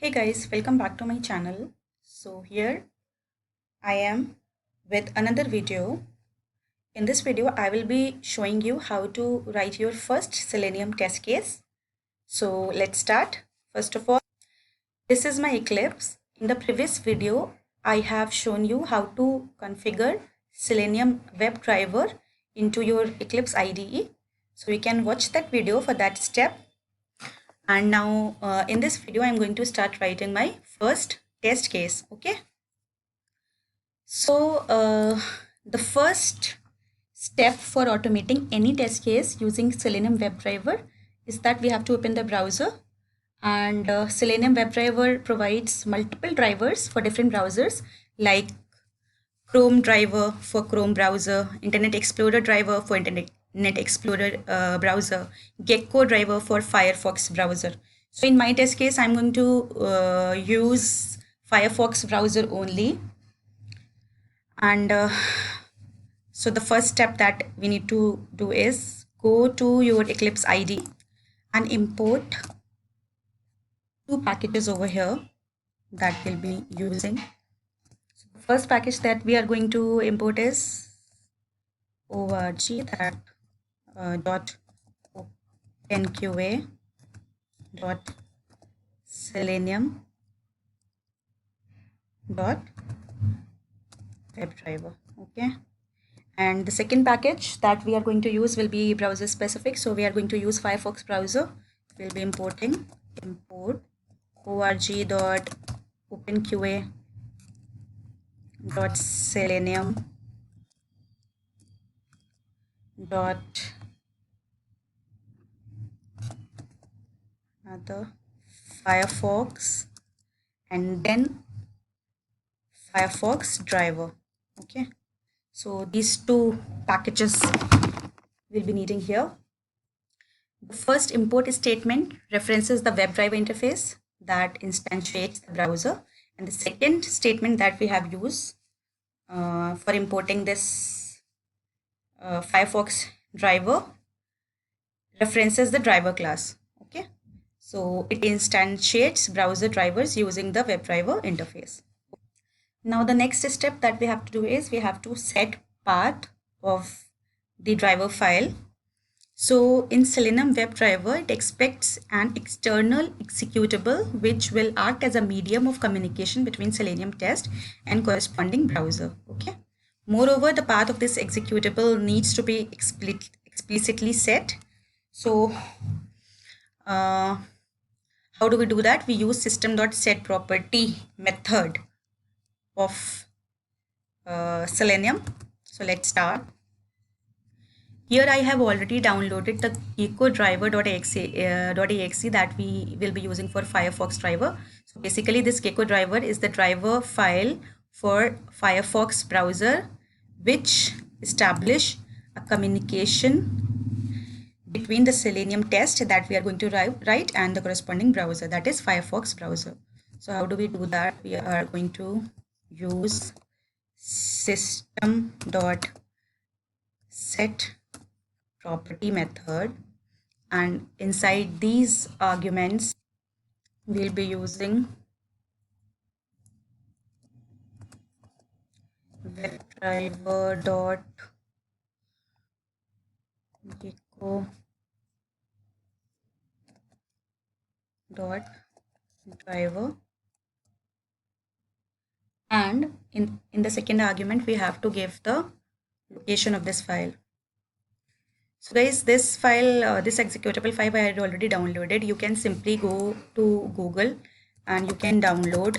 Hey guys, welcome back to my channel. So here I am with another video. In this video, I will be showing you how to write your first Selenium test case. So let's start. First of all, this is my Eclipse. In the previous video, I have shown you how to configure Selenium WebDriver into your Eclipse IDE. So you can watch that video for that step. And now in this video, I'm going to start writing my first test case. Okay. So the first step for automating any test case using Selenium WebDriver is that we have to open the browser, and Selenium WebDriver provides multiple drivers for different browsers like Chrome driver for Chrome browser, Internet Explorer driver for Internet Explorer browser, Gecko driver for Firefox browser. So in my test case, I'm going to use Firefox browser only. And so the first step that we need to do is go to your Eclipse IDE and import two packages over here that we'll be using. First package that we are going to import is org that dot openqa dot selenium dot WebDriver. Okay, and the second package that we are going to use will be browser specific, so we are going to use Firefox browser. We'll be importing import org dot openqa dot selenium dot another Firefox and then Firefox driver. Okay, so these two packages we'll be needing here. The first import statement references the WebDriver interface that instantiates the browser, and the second statement that we have used for importing this Firefox driver references the driver class. Okay, so it instantiates browser drivers using the WebDriver interface. Now the next step that we have to do is we have to set path of the driver file. So in Selenium WebDriver, it expects an external executable which will act as a medium of communication between Selenium test and corresponding browser. Okay. Moreover, the path of this executable needs to be explicitly set. So how do we do that? We use system.setProperty method of Selenium. So let's start. Here I have already downloaded the geckodriver.exe that we will be using for Firefox driver. So basically this Gecko driver is the driver file for Firefox browser which establish a communication between the Selenium test that we are going to write and the corresponding browser, that is Firefox browser. So how do we do that? We are going to use system.setProperty method, and inside these arguments we'll be using WebDriver dot gecko dot driver, and in the second argument we have to give the location of this file. So guys, this file, this executable file I had already downloaded. You can simply go to Google and you can download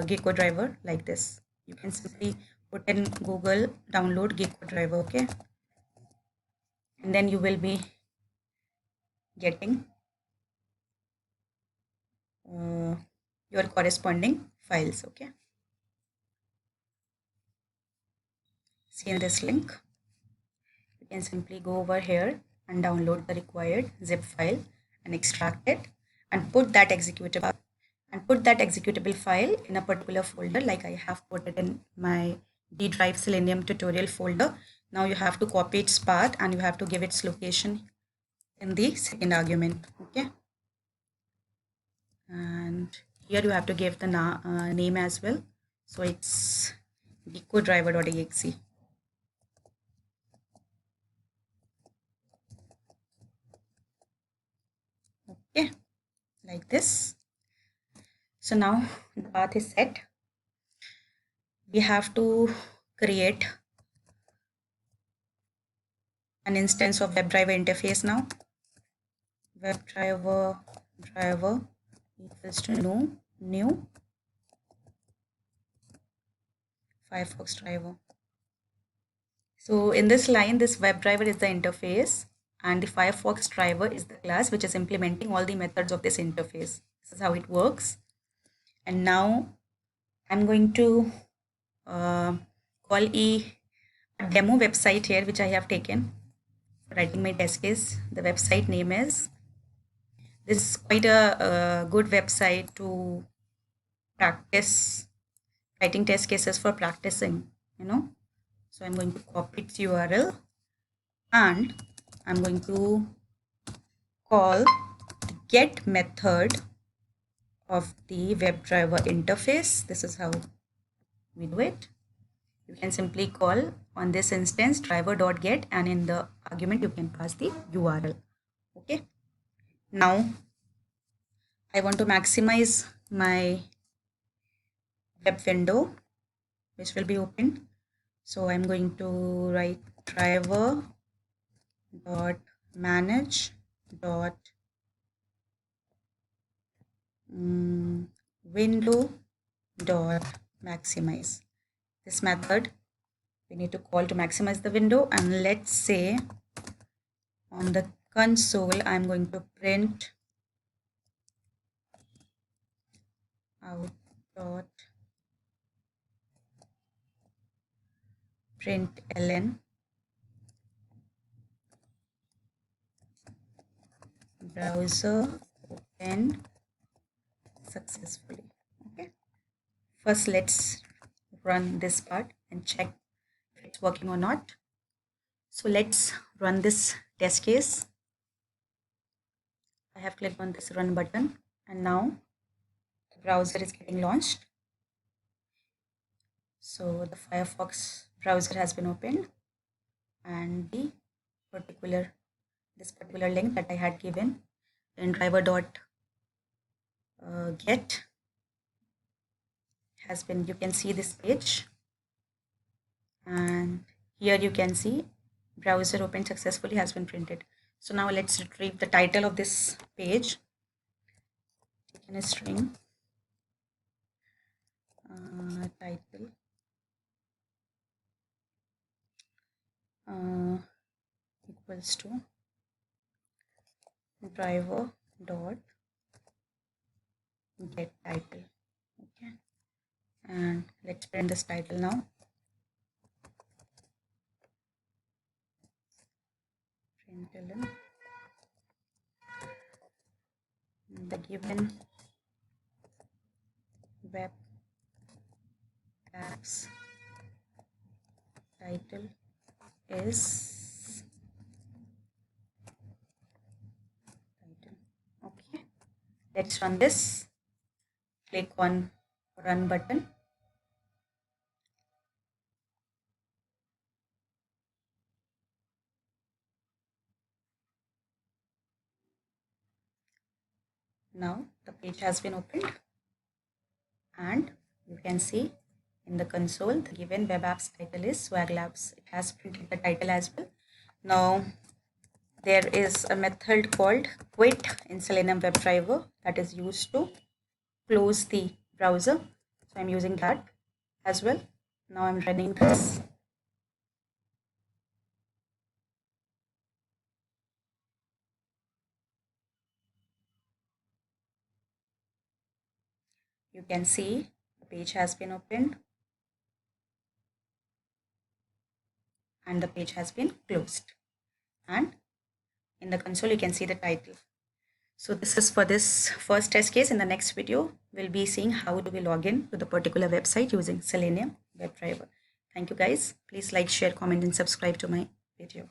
Gecko driver like this. You can simply put in Google download Gecko driver. Okay, and then you will be getting your corresponding files. Okay, see in this link, you can simply go over here and download the required zip file and extract it and put that executable file in a particular folder, like I have put it in my D drive Selenium tutorial folder. Now you have to copy its path and you have to give its location in the second argument. Okay, and here you have to give the name as well. So it's ecodriver.exe. Okay, like this. So now the path is set. We have to create an instance of WebDriver interface now. WebDriver driver equals to new Firefox driver. So in this line, this WebDriver is the interface and the Firefox driver is the class which is implementing all the methods of this interface. This is how it works. And now I'm going to call a demo website here which I have taken for writing my test case. The website name is, this is quite a good website to practice writing test cases for practicing, So I'm going to copy its URL and I'm going to call the get method of the WebDriver interface. This is how we do it. You can simply call on this instance driver.get and in the argument you can pass the URL. Okay. Now I want to maximize my web window which will be open. So I'm going to write driver dot manage dot window dot maximize. This method we need to call to maximize the window, and let's say on the console I'm going to print out dot println browser opened successfully. Okay, first let's run this part and check if it's working or not. So let's run this test case. I have clicked on this run button and now the browser is getting launched. So the Firefox browser has been opened and this particular link that I had given in driver.get has been, you can see this page, and here you can see browser opened successfully has been printed. So now let's retrieve the title of this page. Taken a string title equals to driver dot get title. Okay, and let's print this title now. Println the given web apps title is title. Okay, let's run this. Click on run button. Now the page has been opened and you can see in the console the given web apps title is Swag Labs. It has printed the title as well. Now there is a method called quit in Selenium WebDriver that is used to close the browser. So I'm using that as well. Now I'm running this. You can see the page has been opened and the page has been closed, and in the console you can see the title. So this is for this first test case. In the next video we'll be seeing how do we log in to the particular website using Selenium WebDriver. Thank you guys. Please like, share, comment and subscribe to my video.